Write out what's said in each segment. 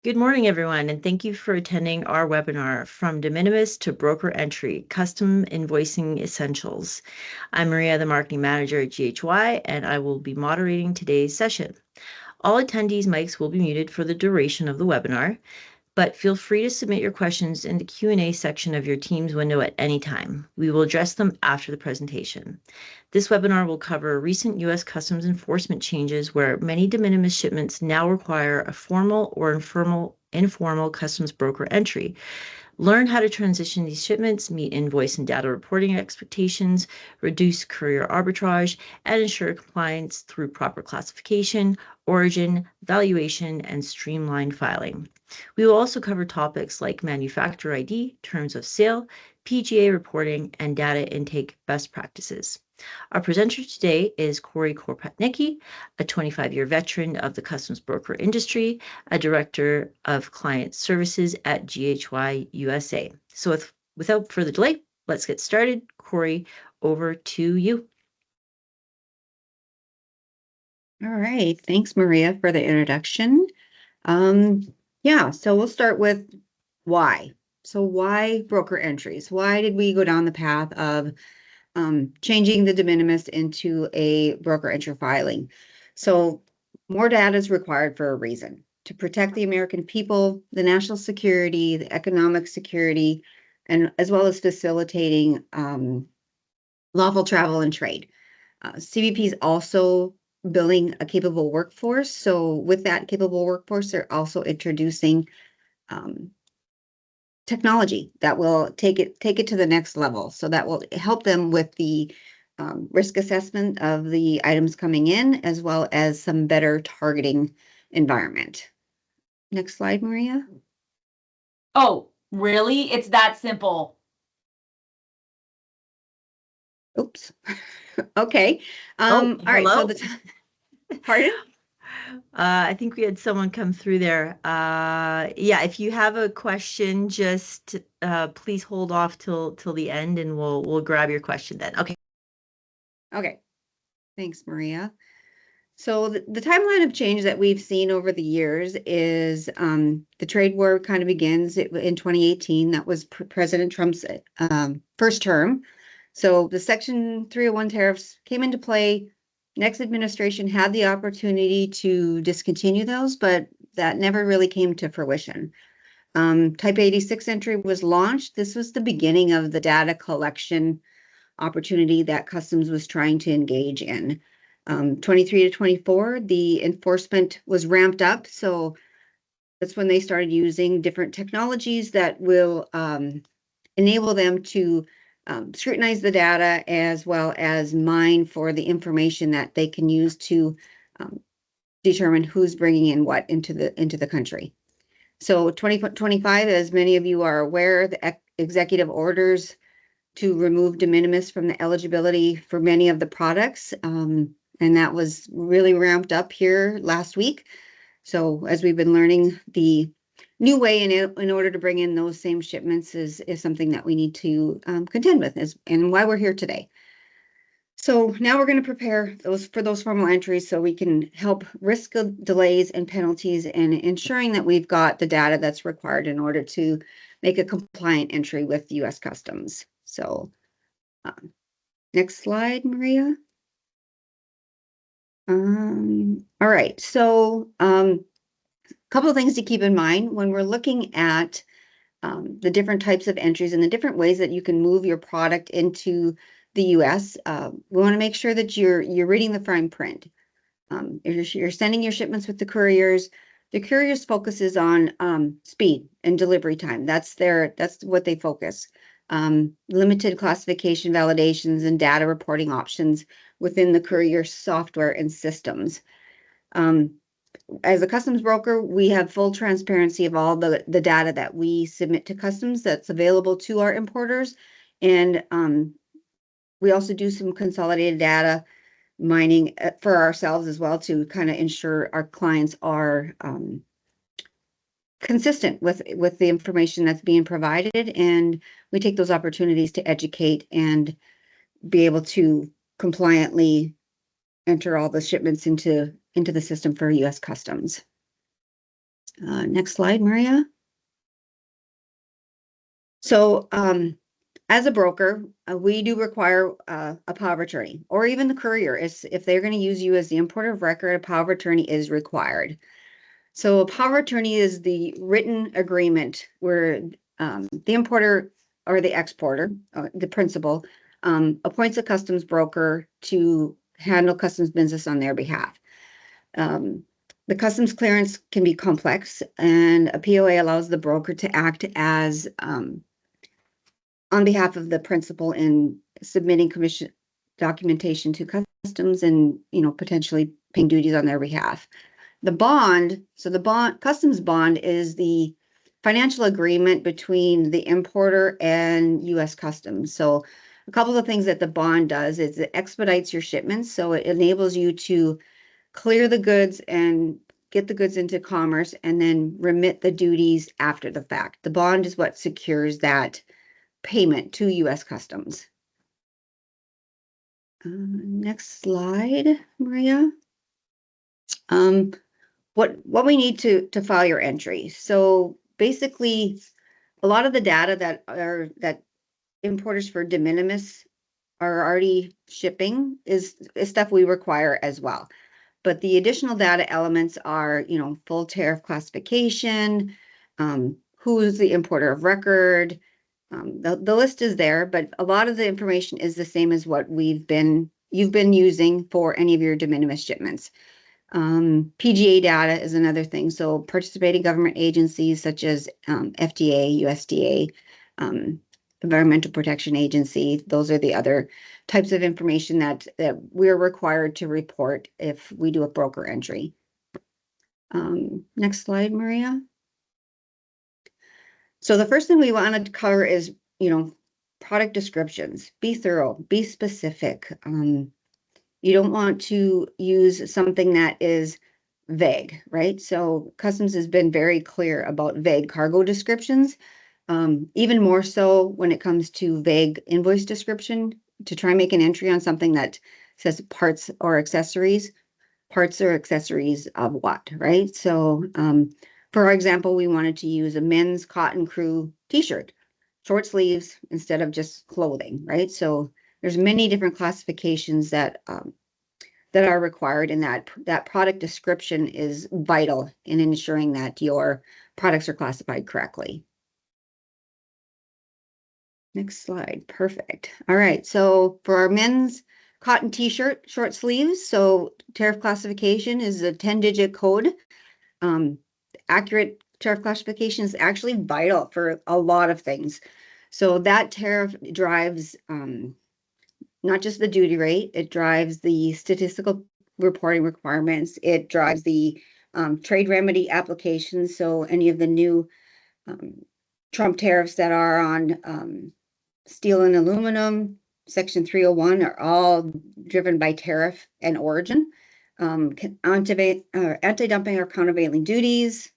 Good morning, everyone, and thank you for attending our webinar, From De Minimis to Broker Entry, Custom Invoicing Essentials. I'm Maria, the Marketing Manager at GHY, and I will be moderating today's session. All attendees' mics will be muted for the duration of the webinar, but feel free to submit your questions in the Q&A section of your Teams window at any time. We will address them after the presentation. This webinar will cover recent U.S. Customs enforcement changes where many de minimis shipments now require a formal or informal customs broker entry. Learn how to transition these shipments, meet invoice and data reporting expectations, reduce courier arbitrage, and ensure compliance through proper classification, origin, valuation, and streamlined filing. We will also cover topics like manufacturer ID, terms of sale, PGA reporting, and data intake best practices. Our presenter today is Cory Korpatnicki, a 25-year veteran of the customs broker industry, a director of client services at GHY USA. So without further delay, let's get started. Cory, over to you. All right, thanks, Maria, for the introduction. So we'll start with why. So why broker entries? Why did we go down the path of changing the de minimis into a broker entry filing? So more data is required for a reason, to protect the American people, the national security, the economic security, and as well as facilitating lawful travel and trade. CBP is also building a capable workforce. So with that capable workforce, they're also introducing technology that will take it to the next level. So that will help them with the risk assessment of the items coming in, as well as some better targeting environment. Next slide, Maria. Oh, really? It's that simple. Oops. Okay. All right. So pardon? I think we had someone come through there. Yeah, if you have a question, just please hold off till the end, and we'll grab your question then. Okay. Okay. Thanks, Maria. So the timeline of change that we've seen over the years is the trade war kind of begins in 2018. That was President Trump's first term. So the Section 301 tariffs came into play. Next administration had the opportunity to discontinue those, but that never really came to fruition. Type 86 entry was launched. This was the beginning of the data collection opportunity that Customs was trying to engage in. 23 to 24, the enforcement was ramped up. So that's when they started using different technologies that will enable them to scrutinize the data as well as mine for the information that they can use to determine who's bringing in what into the country. So 2025, as many of you are aware, the executive orders to remove de minimis from the eligibility for many of the products. And that was really ramped up here last week. So as we've been learning, the new way in order to bring in those same shipments is something that we need to contend with, and why we're here today. So now we're going to prepare for those formal entries so we can help risk delays and penalties and ensuring that we've got the data that's required in order to make a compliant entry with U.S. Customs. So next slide, Maria. All right, so a couple of things to keep in mind when we're looking at the different types of entries and the different ways that you can move your product into the U.S. We want to make sure that you're reading the fine print. If you're sending your shipments with the couriers focuses on speed and delivery time. That's what they focus. Limited classification validations and data reporting options within the courier software and systems. As a customs broker, we have full transparency of all the data that we submit to customs that's available to our importers. And we also do some consolidated data mining for ourselves as well to kind of ensure our clients are consistent with the information that's being provided. And we take those opportunities to educate and be able to compliantly enter all the shipments into the system for U.S. Customs. Next slide, Maria. So as a broker, we do require a power of attorney, or even the courier. If they're going to use you as the importer of record, a power of attorney is required. So a power of attorney is the written agreement where the importer or the exporter, the principal, appoints a customs broker to handle customs business on their behalf. The customs clearance can be complex, and a POA allows the broker to act as on behalf of the principal in submitting commission documentation to customs and, potentially paying duties on their behalf. The bond, so the customs bond is the financial agreement between the importer and U.S. Customs. So a couple of things that the bond does is it expedites your shipments. So it enables you to clear the goods and get the goods into commerce and then remit the duties after the fact. The bond is what secures that payment to U.S. Customs. Next slide, Maria. What we need to file your entry. So basically, a lot of the data that importers for de minimis are already shipping is stuff we require as well. But the additional data elements are, full tariff classification, who's the importer of record. The list is there, but a lot of the information is the same as what you've been using for any of your de minimis shipments. PGA data is another thing. So participating government agencies such as FDA, USDA, Environmental Protection Agency, those are the other types of information that we're required to report if we do a broker entry. Next slide, Maria. So the first thing we want to cover is, product descriptions. Be thorough, be specific. You don't want to use something that is vague, right? So Customs has been very clear about vague cargo descriptions, even more so when it comes to vague invoice description. To try and make an entry on something that says parts or accessories of what, right? So for example, we wanted to use a men's cotton crew t-shirt, short sleeves instead of just clothing, right? So there's many different classifications that are required, and that product description is vital in ensuring that your products are classified correctly. Next slide. Perfect. All right. So for our men's cotton t-shirt, short sleeves, so tariff classification is a 10-digit code. Accurate tariff classification is actually vital for a lot of things. So that tariff drives not just the duty rate, it drives the statistical reporting requirements, it drives the trade remedy applications. So any of the new Trump tariffs that are on steel and aluminum, Section 301 are all driven by tariff and origin. Anti-dumping or countervailing duties,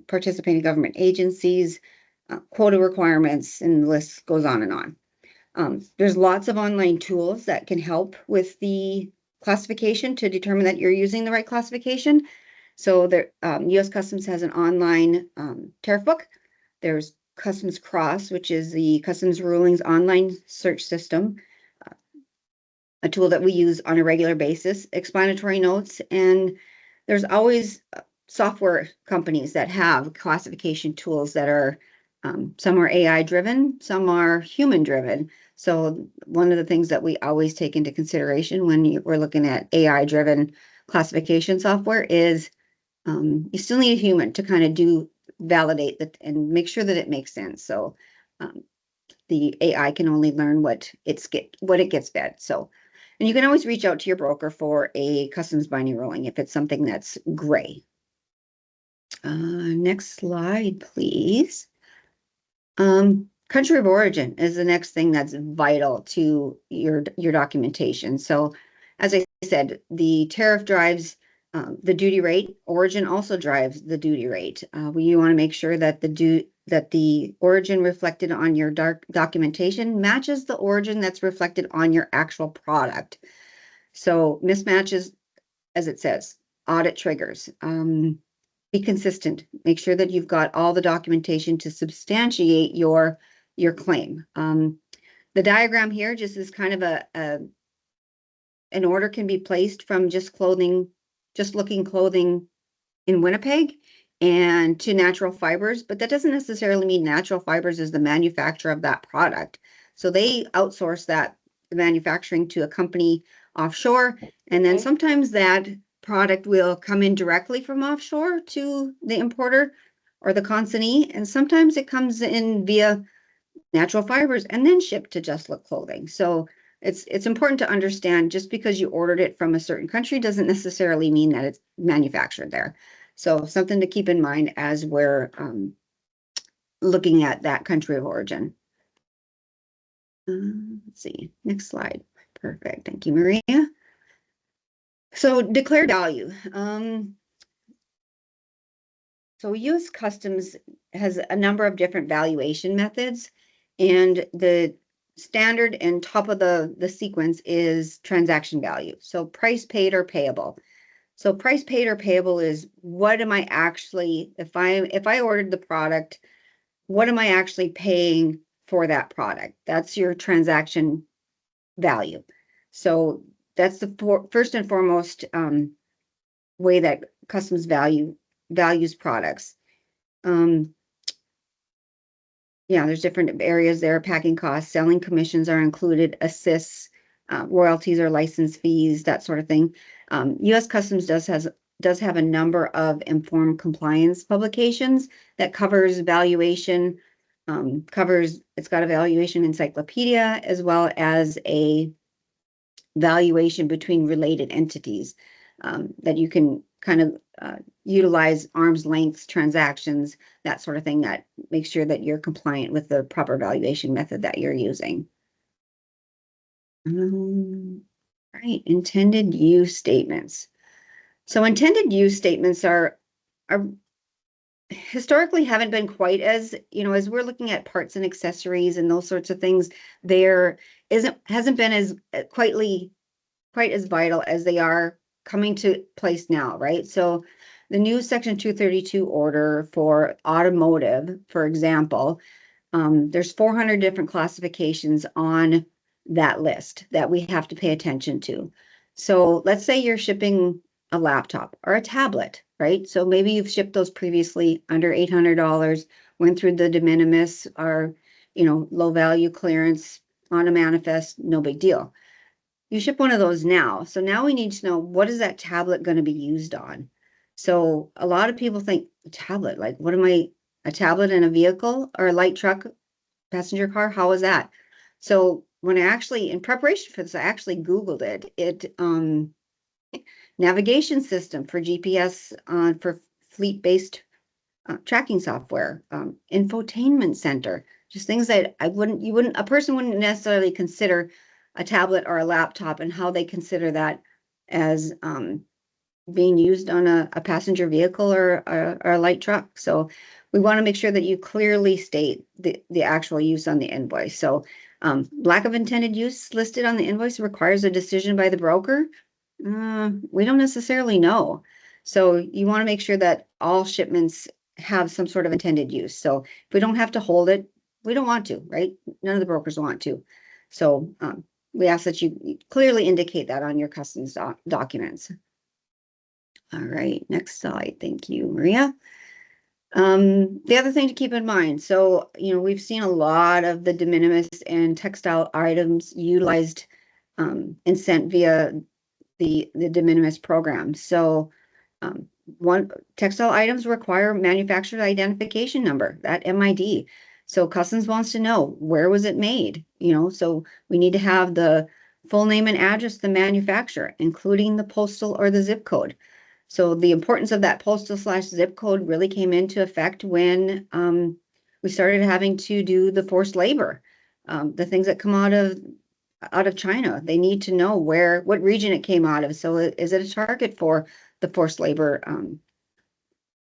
participating government agencies, quota requirements, and the list goes on and on. There's lots of online tools that can help with the classification to determine that you're using the right classification. So there, U.S. Customs has an online tariff book. There's Customs Cross, which is the Customs Rulings online search system, a tool that we use on a regular basis, explanatory notes, and there's always software companies that have classification tools that are, some are AI driven, some are human driven. So one of the things that we always take into consideration when we're looking at AI driven classification software is you still need a human to kind of validate that and make sure that it makes sense. So the AI can only learn what it gets fed. So, and you can always reach out to your broker for a customs binding ruling if it's something that's gray. Next slide, please. Country of origin is the next thing that's vital to your documentation. So as I said, the tariff drives the duty rate. Origin also drives the duty rate. You want to make sure that the origin reflected on your documentation matches the origin that's reflected on your actual product. So mismatches, as it says, audit triggers. be consistent. Make sure that you've got all the documentation to substantiate your claim. The diagram here just is kind of an order can be placed from just looking clothing in Winnipeg and to natural fibers, but that doesn't necessarily mean natural fibers is the manufacturer of that product. So they outsource that manufacturing to a company offshore, and then sometimes that product will come in directly from offshore to the importer or the consignee, and sometimes it comes in via natural fibers and then shipped to Just Look Clothing. So it's important to understand just because you ordered it from a certain country doesn't necessarily mean that it's manufactured there. So something to keep in mind as we're looking at that country of origin. Let's see, next slide. Perfect, thank you, Maria. So declared value. So U.S. Customs has a number of different valuation methods, and the standard and top of the sequence is transaction value. So price paid or payable. So price paid or payable is what am I actually, if I ordered the product, what am I actually paying for that product? That's your transaction value. So that's the first and foremost way that customs values products. Yeah, there's different areas there. Packing costs, selling commissions are included, assists, royalties or license fees, that sort of thing. U.S. Customs does have a number of informed compliance publications that covers valuation, it's got a valuation encyclopedia as well as a valuation between related entities that you can kind of utilize arm's length transactions, that sort of thing, that makes sure that you're compliant with the proper valuation method that you're using. Right, intended use statements. So intended use statements are historically haven't been quite as, as we're looking at parts and accessories and those sorts of things, hasn't been as quite as vital as they are coming to place now, right? So the new Section 232 order for automotive, for example, there's 400 different classifications on that list that we have to pay attention to. So let's say you're shipping a laptop or a tablet, right? So maybe you've shipped those previously under $800, went through the de minimis or, low value clearance on a manifest, no big deal. You ship one of those now. So now we need to know, what is that tablet going to be used on? So a lot of people think tablet, like a tablet in a vehicle or a light truck, passenger car? How is that? So when in preparation for this, I actually Googled it. Navigation system for GPS for fleet-based tracking software, infotainment center, just things that a person wouldn't necessarily consider a tablet or a laptop, and how they consider that as being used on a passenger vehicle or a light truck. So we want to make sure that you clearly state the actual use on the invoice. So lack of intended use listed on the invoice requires a decision by the broker. We don't necessarily know. So you want to make sure that all shipments have some sort of intended use. So if we don't have to hold it, we don't want to, right? None of the brokers want to. So we ask that you clearly indicate that on your customs documents. All right, next slide. Thank you, Maria. The other thing to keep in mind, so, we've seen a lot of the de minimis and textile items utilized and sent via the de minimis program. So textile items require manufacturer identification number, that MID. So customs wants to know, where was it made? So we need to have the full name and address of the manufacturer, including the postal or the zip code. So the importance of that postal/zip code really came into effect when we started having to do the forced labor. The things that come out of China, they need to know what region it came out of. So is it a target for the forced labor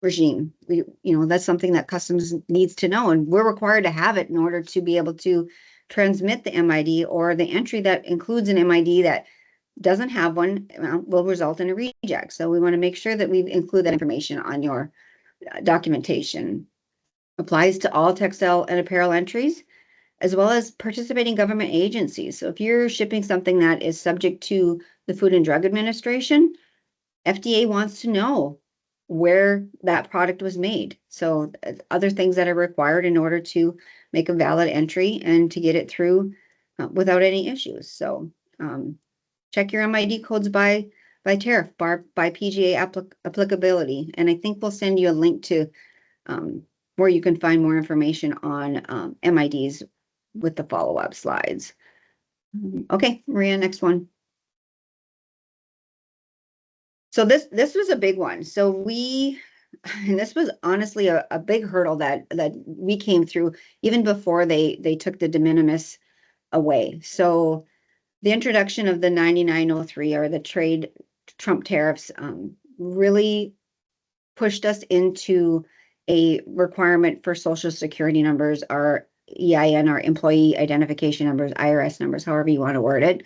regime? That's something that customs needs to know, and we're required to have it in order to be able to transmit the MID, or the entry that includes an MID that doesn't have one will result in a reject. So we want to make sure that we include that information on your documentation. Applies to all textile and apparel entries, as well as participating government agencies. So if you're shipping something that is subject to the Food and Drug Administration, FDA wants to know where that product was made. So other things that are required in order to make a valid entry and to get it through without any issues. So check your MID codes by tariff, by PGA applicability. And I think we'll send you a link to where you can find more information on MIDs with the follow-up slides. Okay, Maria, next one. So this was a big one. So and this was honestly a big hurdle that we came through even before they took the de minimis away. So the introduction of the 9903 or the trade Trump tariffs really pushed us into a requirement for social security numbers, our EIN, our employee identification numbers, IRS numbers, however you want to word it.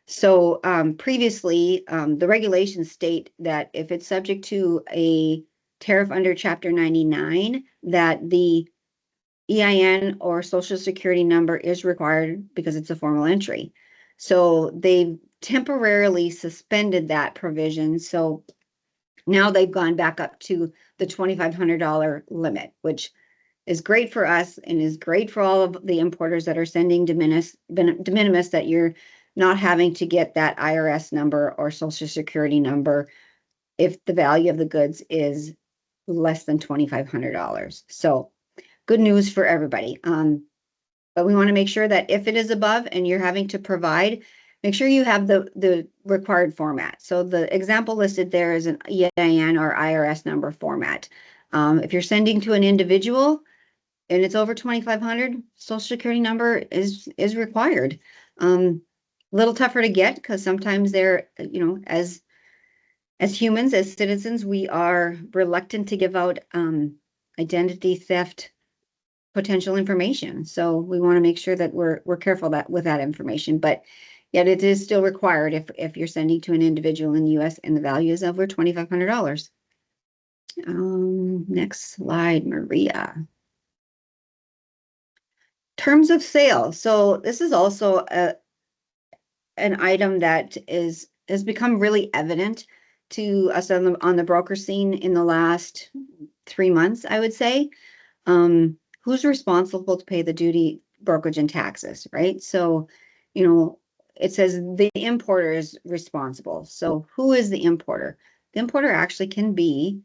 So previously, the regulations state that if it's subject to a tariff under Chapter 99, that the EIN or social security number is required because it's a formal entry. So they've temporarily suspended that provision. So now they've gone back up to the $2,500 limit, which is great for us and is great for all of the importers that are sending de minimis, that you're not having to get that IRS number or social security number if the value of the goods is less than $2,500. So good news for everybody. But we want to make sure that if it is above and you're having to provide, make sure you have the required format. So the example listed there is an EIN or IRS number format. If you're sending to an individual and it's over 2,500, social security number is required. A little tougher to get because sometimes they're, as humans, as citizens, we are reluctant to give out identity theft potential information. So we want to make sure that we're careful with that information. But yet it is still required if you're sending to an individual in the US and the value is over $2,500. Next slide, Maria. Terms of sale. So this is also an item that has become really evident to us on the broker scene in the last 3 months, I would say. Who's responsible to pay the duty, brokerage, and taxes, right? So, it says the importer is responsible. So who is the importer? The importer actually can be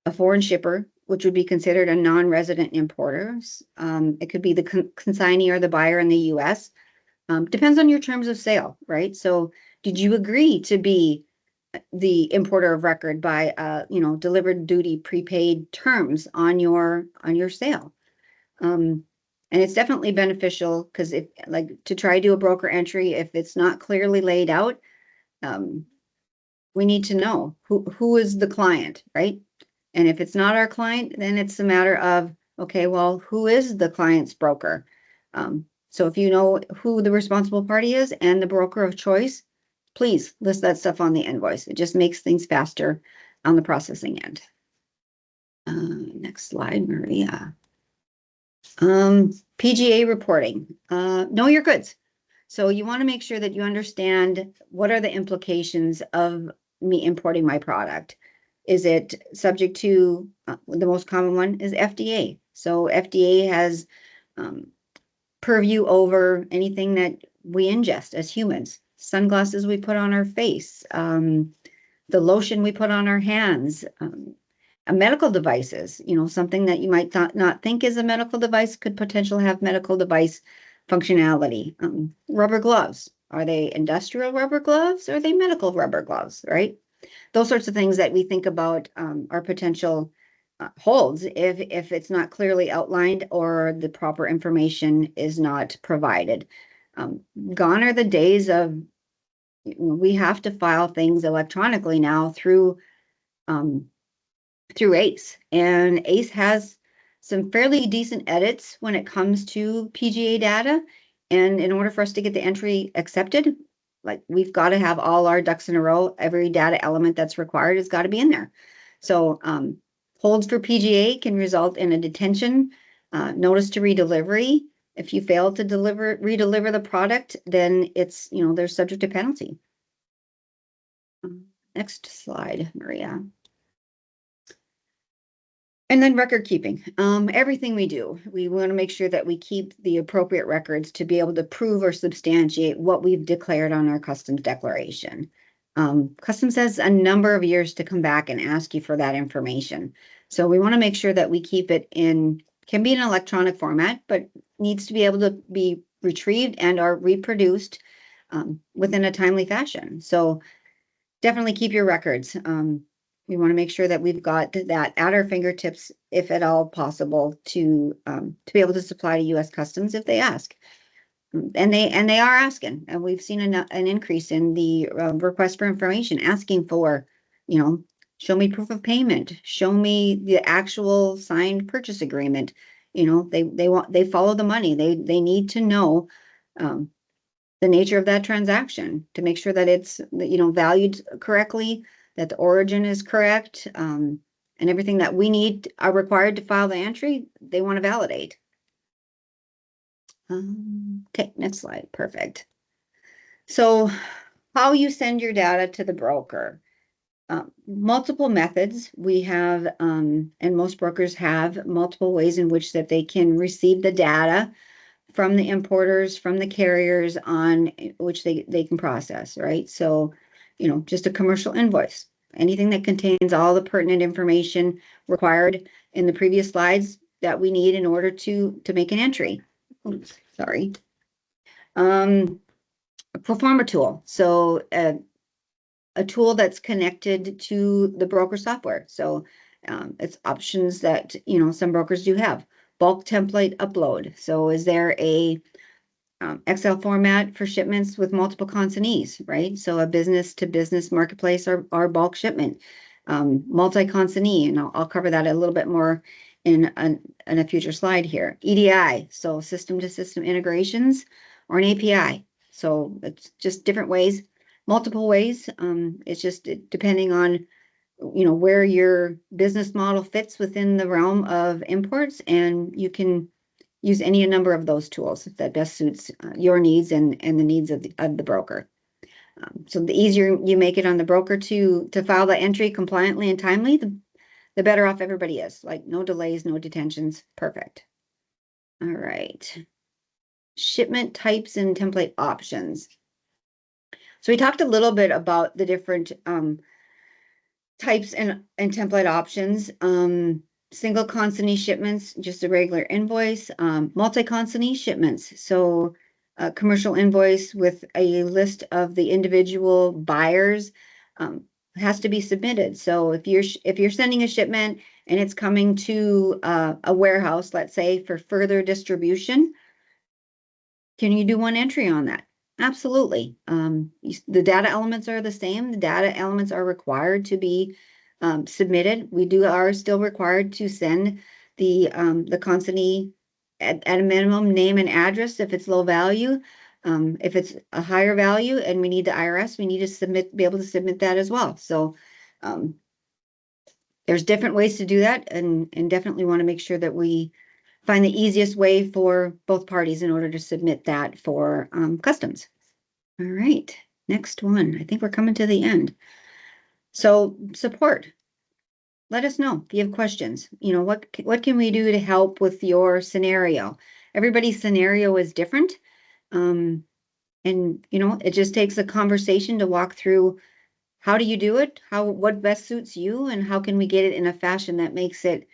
a foreign shipper, which would be considered a non-resident importer. It could be the consignee or the buyer in the US. Depends on your terms of sale, right? So did you agree to be the importer of record by, delivered duty prepaid terms on your sale? And it's definitely beneficial because if to try to do a broker entry, if it's not clearly laid out, we need to know who is the client, right? And if it's not our client, then it's a matter of, okay, well, who is the client's broker? So if you know who the responsible party is and the broker of choice, please list that stuff on the invoice. It just makes things faster on the processing end. Next slide, Maria. PGA reporting. Know your goods. So you want to make sure that you understand what are the implications of me importing my product. Is it subject to, the most common one is FDA. So FDA has purview over anything that we ingest as humans. Sunglasses we put on our face, the lotion we put on our hands, medical devices, something that you might not think is a medical device could potentially have medical device functionality. Rubber gloves, are they industrial rubber gloves or are they medical rubber gloves, right? Those sorts of things that we think about are potential holds if it's not clearly outlined or the proper information is not provided. Gone are the days of we have to file things electronically now through ACE, and ACE has some fairly decent edits when it comes to PGA data. And in order for us to get the entry accepted, we've got to have all our ducks in a row. Every data element that's required has got to be in there. So Holds for PGA can result in a detention, notice to redelivery. If you fail to redeliver the product, then it's, they're subject to penalty. Next slide, Maria. And then record keeping. Everything we do, we want to make sure that we keep the appropriate records to be able to prove or substantiate what we've declared on our customs declaration. Customs has a number of years to come back and ask you for that information. So we want to make sure that we keep it can be in electronic format, but needs to be able to be retrieved and or reproduced within a timely fashion. So definitely keep your records. We want to make sure that we've got that at our fingertips, if at all possible, to be able to supply to U.S. Customs if they ask. And they are asking, and we've seen an increase in the request for information, asking for, show me proof of payment, show me the actual signed purchase agreement. They follow the money. They need to know the nature of that transaction to make sure that it's valued correctly, that the origin is correct, and everything that we need are required to file the entry, they want to validate. Okay, next slide. Perfect. So how you send your data to the broker. Multiple methods we have, and most brokers have multiple ways in which that they can receive the data from the importers, from the carriers on which they can process, right? So, just a commercial invoice, anything that contains all the pertinent information required in the previous slides that we need in order to make an entry. Oops, sorry. A pro forma tool. So a tool that's connected to the broker software. So it's options that, some brokers do have. Bulk template upload. So is there a Excel format for shipments with multiple consignees, right? So a business to business marketplace or bulk shipment, multi-consignee, and I'll cover that a little bit more in a future slide here. EDI, so system to system integrations, or an API. So it's just different ways, multiple ways. It's just depending on where your business model fits within the realm of imports, and you can use any number of those tools that best suits your needs and the needs of the broker. So the easier you make it on the broker to file the entry compliantly and timely, the better off everybody is. Like no delays, no detentions. Perfect. All right. Shipment types and template options. So we talked a little bit about the different types and template options. Single consignee shipments, just a regular invoice. Multi-consignee shipments, so a commercial invoice with a list of the individual buyers has to be submitted. So if you're sending a shipment and it's coming to a warehouse, let's say for further distribution, can you do one entry on that? Absolutely. The data elements are the same. The data elements are required to be submitted. We are still required to send the consignee at a minimum name and address if it's low value. If it's a higher value and we need the IRS, we need to be able to submit that as well. So there's different ways to do that, and definitely want to make sure that we find the easiest way for both parties in order to submit that for customs. All right, next one. I think we're coming to the end. So support. Let us know if you have questions. What can we do to help with your scenario? Everybody's scenario is different. And it just takes a conversation to walk through how do you do it, what best suits you, and how can we get it in a fashion that makes it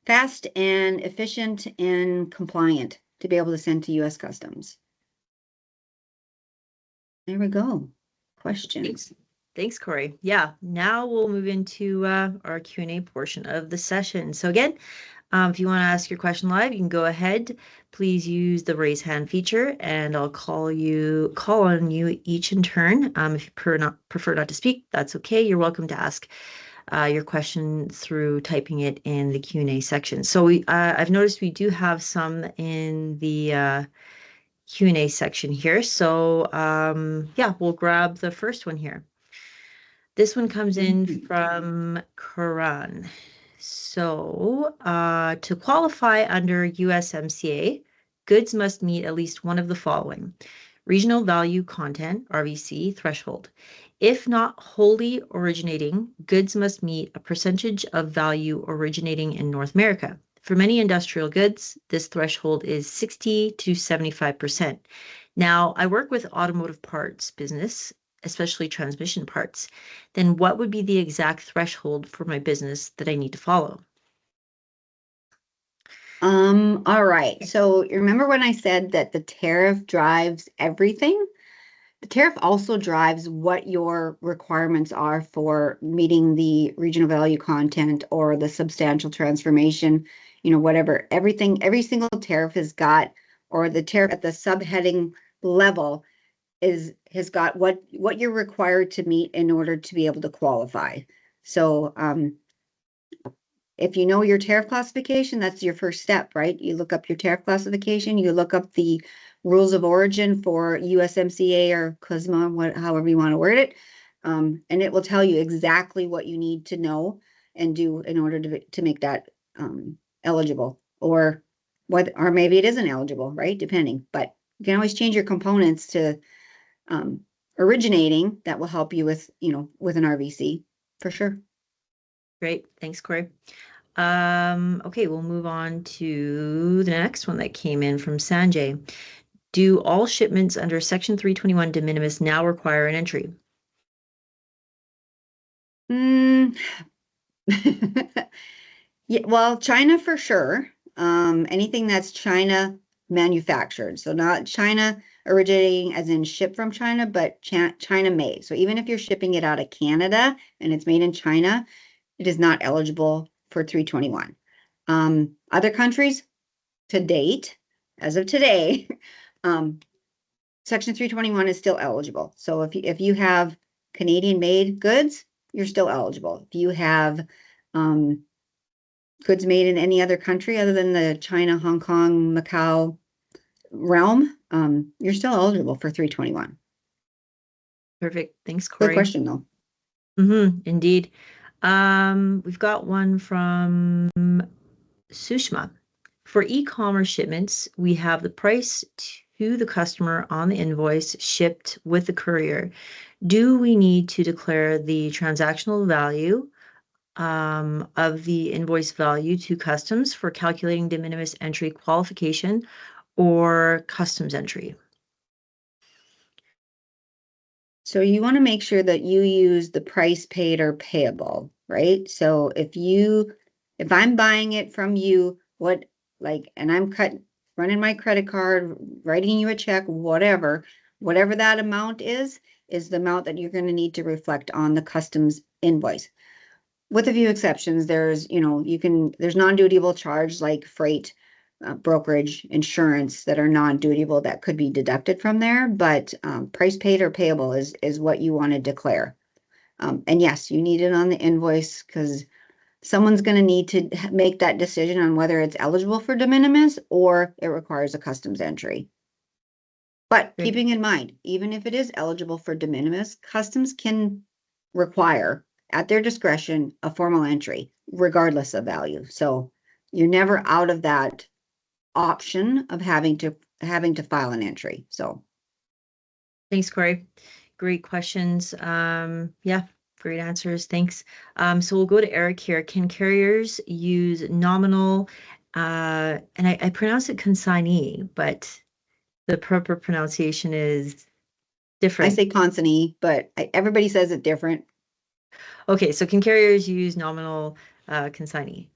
fast and efficient and compliant to be able to send to U.S. Customs. There we go. Questions. Thanks, Corey. Yeah, now we'll move into our Q&A portion of the session. So again, if you want to ask your question live, you can go ahead. Please use the raise hand feature, and I'll call on you each in turn. If you prefer not to speak, that's okay. You're welcome to ask your question through typing it in the Q&A section. So I've noticed we do have some in the Q&A section here. So yeah, we'll grab the first one here. This one comes in from Karan. So to qualify under USMCA, goods must meet at least one of the following: regional value content, RVC, threshold. If not wholly originating, goods must meet a percentage of value originating in North America. For many industrial goods, this threshold is 60 to 75%. Now, I work with automotive parts business, especially transmission parts. Then what would be the exact threshold for my business that I need to follow? All right. So you remember when I said that the tariff drives everything? The tariff also drives what your requirements are for meeting the regional value content or the substantial transformation, whatever. Everything, every single tariff has got, or the tariff at the subheading level has got what you're required to meet in order to be able to qualify. So if you know your tariff classification, that's your first step, right? You look up your tariff classification, you look up the rules of origin for USMCA or CUSMA, however you want to word it, and it will tell you exactly what you need to know and do in order to make that eligible, or maybe it isn't eligible, right? Depending, but you can always change your components to originating. That will help you with with an RVC for sure. Great. Thanks, Corey. Okay, we'll move on to the next one that came in from Sanjay. Do all shipments under Section 321 de minimis now require an entry? Yeah, well, China for sure. Anything that's China manufactured. So not China originating as in shipped from China, but China made. So even if you're shipping it out of Canada and it's made in China, it is not eligible for 321. Other countries to date, as of today, Section 321 is still eligible. So if you have Canadian made goods, you're still eligible. If you have goods made in any other country other than the China, Hong Kong, Macau realm, you're still eligible for 321. Perfect. Thanks, Corey. Good question, though. Indeed. We've got one from Sushma. For e-commerce shipments, we have the price to the customer on the invoice shipped with the courier. Do we need to declare the transactional value of the invoice value to customs for calculating de minimis entry qualification or customs entry? So you want to make sure that you use the price paid or payable, right? So if I'm buying it from you, and I'm running my credit card, writing you a check, whatever that amount is the amount that you're going to need to reflect on the customs invoice. With a few exceptions, there's non-dutiable charges like freight, brokerage, insurance that are non-dutiable that could be deducted from there, but price paid or payable is what you want to declare. And yes, you need it on the invoice because someone's going to need to make that decision on whether it's eligible for de minimis or it requires a customs entry. But keeping in mind, even if it is eligible for de minimis, customs can require at their discretion a formal entry regardless of value. So you're never out of that option of having to file an entry. So thanks, Corey. Great questions. Yeah, great answers. Thanks. So we'll go to Eric here. Can carriers use nominal, and I pronounce it consignee, but the proper pronunciation is different. I say consignee, but everybody says it different. Okay, so can carriers use nominal consignee?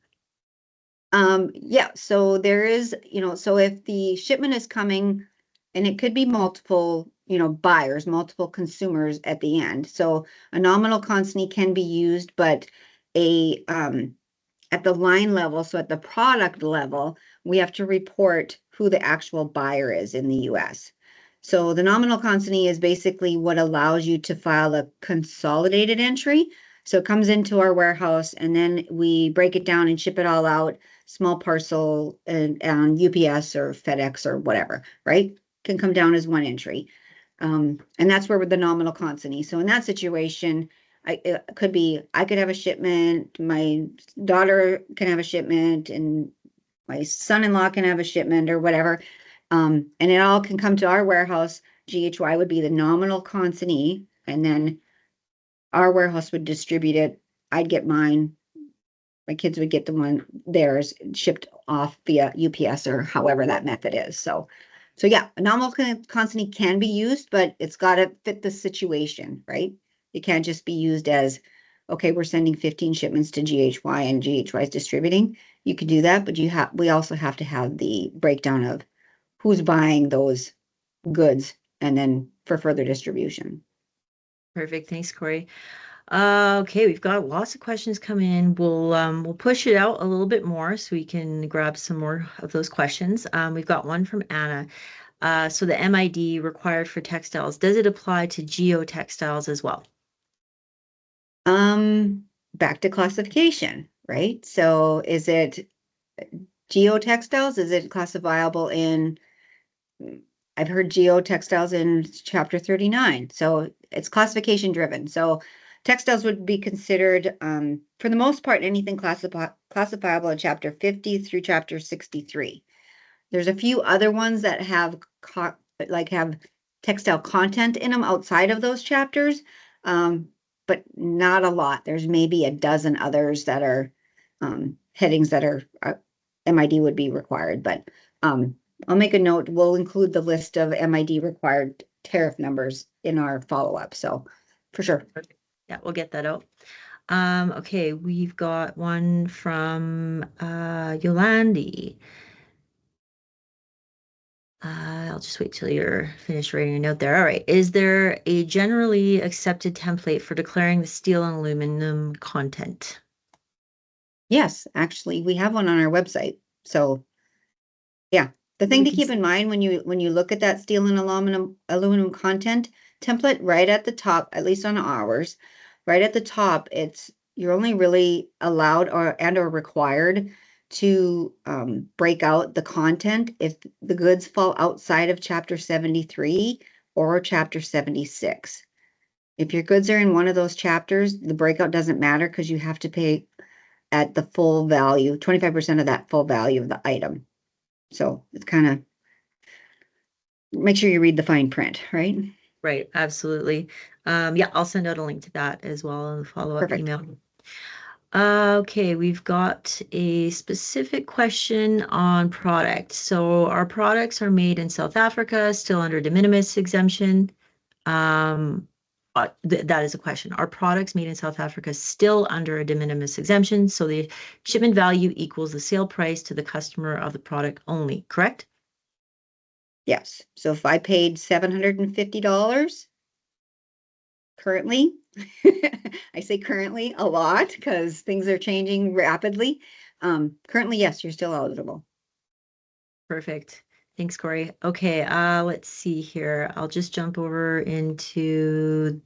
Yeah, so there is, so if the shipment is coming, and it could be multiple, buyers, multiple consumers at the end. So a nominal consignee can be used, but at the line level, so at the product level, we have to report who the actual buyer is in the US. So the nominal consignee is basically what allows you to file a consolidated entry. So it comes into our warehouse and then we break it down and ship it all out, small parcel and on UPS or FedEx or whatever, right? Can come down as one entry. And that's where the nominal consignee. So in that situation, It could be, I could have a shipment, my daughter can have a shipment, and my son-in-law can have a shipment or whatever. And it all can come to our warehouse. GHY would be the nominal consignee, and then our warehouse would distribute it. I'd get mine. My kids would get theirs shipped off via UPS or however that method is. So yeah, a nominal consignee can be used, but it's got to fit the situation, right? It can't just be used as, okay, we're sending 15 shipments to GHY and GHY is distributing. You could do that, but we also have to have the breakdown of who's buying those goods and then for further distribution. Perfect. Thanks, Corey. Okay, we've got lots of questions coming in. We'll push it out a little bit more so we can grab some more of those questions. We've got one from Anna. So the MID required for textiles, does it apply to geotextiles as well? Back to classification, right? So is it geotextiles? Is it classifiable in, I've heard geotextiles in chapter 39. So it's classification driven. So textiles would be considered, for the most part, anything classifiable in chapter 50 through chapter 63. There's a few other ones that have have textile content in them outside of those chapters, but not a lot. There's maybe a dozen others that are headings that are MID would be required, but I'll make a note. We'll include the list of MID required tariff numbers in our follow-up. So for sure. Yeah, we'll get that out. Okay, we've got one from Yolandi. I'll just wait till you're finished writing a note there. All right. Is there a generally accepted template for declaring the steel and aluminum content? Yes, actually, we have one on our website. So yeah, the thing to keep in mind when you look at that steel and aluminum content template, right at the top, at least on ours, right at the top, you're only really allowed or required to break out the content if the goods fall outside of chapter 73 or chapter 76. If your goods are in one of those chapters, the breakout doesn't matter because you have to pay at the full value, 25% of that full value of the item. So it's kind of, make sure you read the fine print, right? Right, absolutely. Yeah, I'll send out a link to that as well in the follow-up email. Okay, we've got a specific question on product. So our products are made in South Africa, still under de minimis exemption. That is a question. Are products made in South Africa still under a de minimis exemption? So the shipment value equals the sale price to the customer of the product only, correct? Yes. So if I paid $750 currently, I say currently a lot because things are changing rapidly. Currently, yes, you're still eligible. Perfect. Thanks, Corey. Okay, let's see here. I'll just jump over into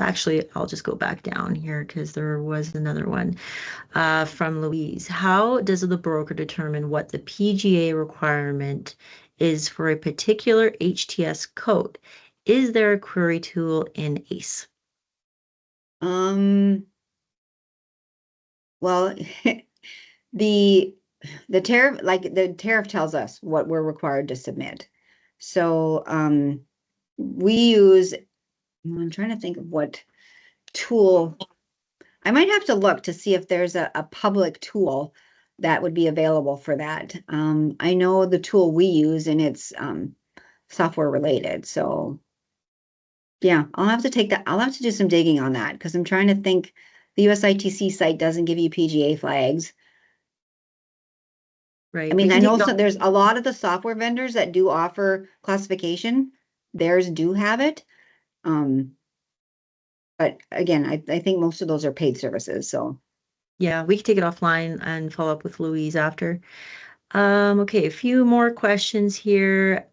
actually, I'll just go back down here because there was another one from Louise. How does the broker determine what the PGA requirement is for a particular HTS code? Is there a query tool in ACE? Well, the tariff tells us what we're required to submit. So we use, I'm trying to think of what tool. I might have to look to see if there's a public tool that would be available for that. I know the tool we use and it's software related. So yeah, I'll have to do some digging on that because I'm trying to think. The USITC site doesn't give you PGA flags. Right. I mean, I know there's a lot of the software vendors that do offer classification. Theirs do have it. But again, I think most of those are paid services. So yeah, we can take it offline and follow up with Louise after. Okay, a few more questions here.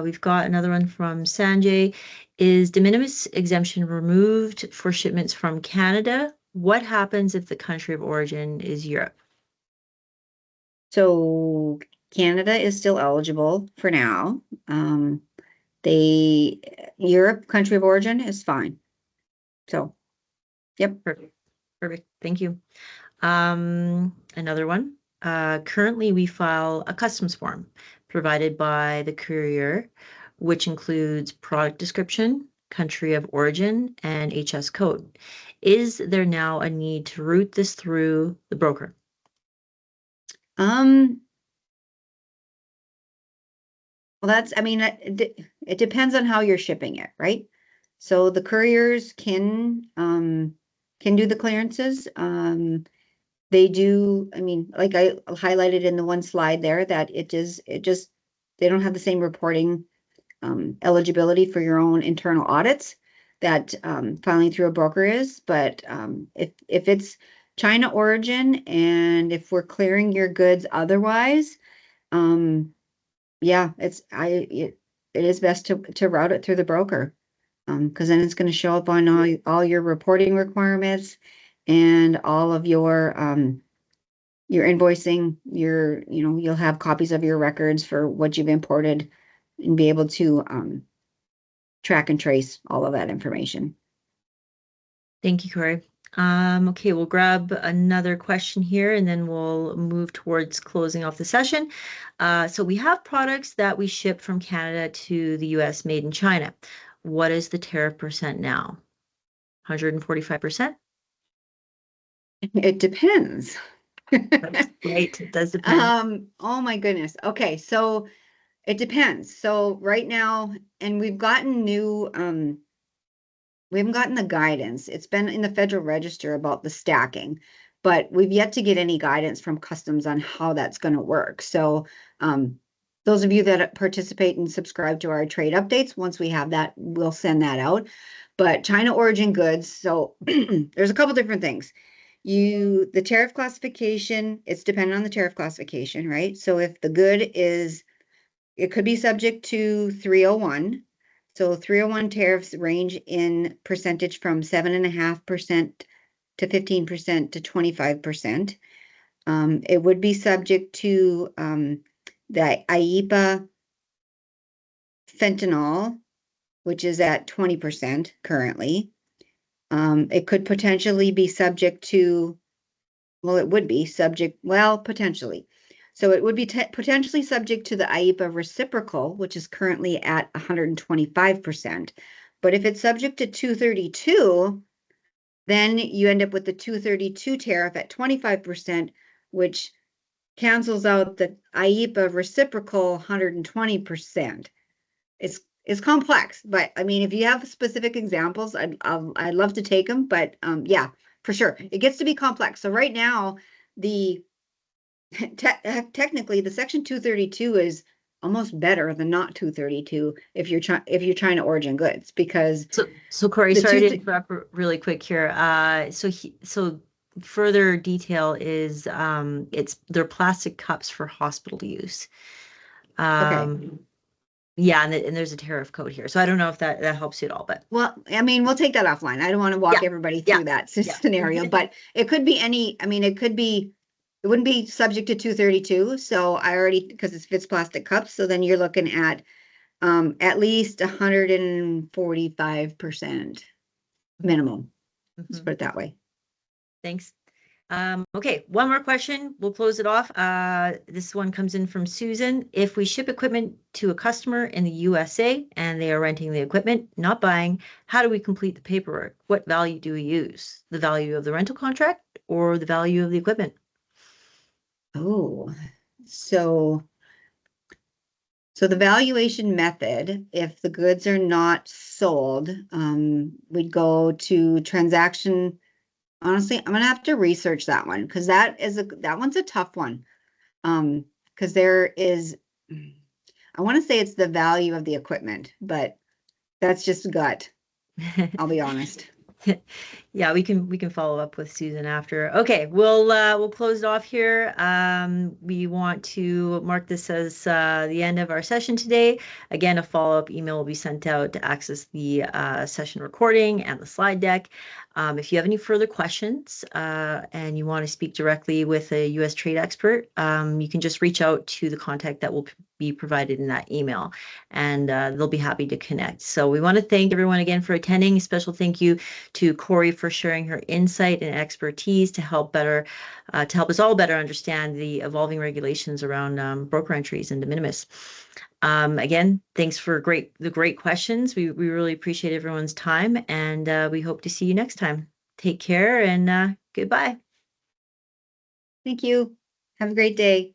We've got another one from Sanjay. Is de minimis exemption removed for shipments from Canada? What happens if the country of origin is Europe? So Canada is still eligible for now. Europe country of origin is fine. So, yep. Perfect. Perfect. Thank you. Another one. Currently, we file a customs form provided by the courier, which includes product description, country of origin, and HS code. Is there now a need to route this through the broker? Well, that's, I mean, it depends on how you're shipping it, right? So the couriers can do the clearances. They do, I mean, like I highlighted in the one slide there, that they don't have the same reporting eligibility for your own internal audits that filing through a broker is. But if it's China origin and if we're clearing your goods otherwise, yeah, it is best to route it through the broker, because then it's going to show up on all your reporting requirements and all of your invoicing. You'll have copies of your records for what you've imported and be able to track and trace all of that information. Thank you, Corey. Okay, we'll grab another question here and then we'll move towards closing off the session. So we have products that we ship from Canada to the US made in China. What is the tariff percent now? 145%? It depends. Right, it does depend. Oh my goodness. Okay, so it depends. So right now, and we haven't gotten the guidance. It's been in the Federal Register about the stacking, but we've yet to get any guidance from customs on how that's going to work. So those of you that participate and subscribe to our trade updates, once we have that, we'll send that out. But China origin goods, so there's a couple different things. The tariff classification, it's dependent on the tariff classification, right? So if the good it could be subject to 301. So 301 tariffs range in percentage from 7.5% to 15% to 25%. It would be subject to the IEEPA fentanyl, which is at 20% currently. It could potentially be subject to, well, it would be subject, well, potentially. So it would be potentially subject to the IEEPA reciprocal, which is currently at 125%. But if it's subject to 232, then you end up with the 232 tariff at 25%, which cancels out the IEEPA reciprocal 120%. It's complex, but I mean, if you have specific examples, I'd love to take them. But yeah, for sure, it gets to be complex. So right now, technically, the Section 232 is almost better than not 232 if you're trying to origin goods, because so Corey, sorry to interrupt really quick here. So further detail is they're plastic cups for hospital use. Okay. Yeah, and there's a tariff code here. So I don't know if that helps you at all, but well, I mean, we'll take that offline. I don't want to walk everybody through that scenario, but it could be it wouldn't be subject to 232. So because it fits plastic cups. So then you're looking at least 145% minimum. Let's put it that way. Thanks. Okay, one more question. We'll close it off. This one comes in from Susan. If we ship equipment to a customer in the USA and they are renting the equipment, not buying, how do we complete the paperwork? What value do we use? The value of the rental contract or the value of the equipment? Oh, so the valuation method, if the goods are not sold, we'd go to transaction. Honestly, I'm gonna have to research that one, because that one's a tough one. Because I want to say it's the value of the equipment, but that's just gut. I'll be honest. Yeah, we can follow up with Susan after. Okay, we'll close it off here. We want to mark this as the end of our session today. Again, a follow-up email will be sent out to access the session recording and the slide deck. If you have any further questions and you want to speak directly with a U.S. trade expert, you can just reach out to the contact that will be provided in that email, and they'll be happy to connect. So we want to thank everyone again for attending. A special thank you to Courier for sharing her insight and expertise to help us all better understand the evolving regulations around broker entries and de minimis. Again, thanks for the great questions. We really appreciate everyone's time, and we hope to see you next time. Take care, and goodbye. Thank you. Have a great day.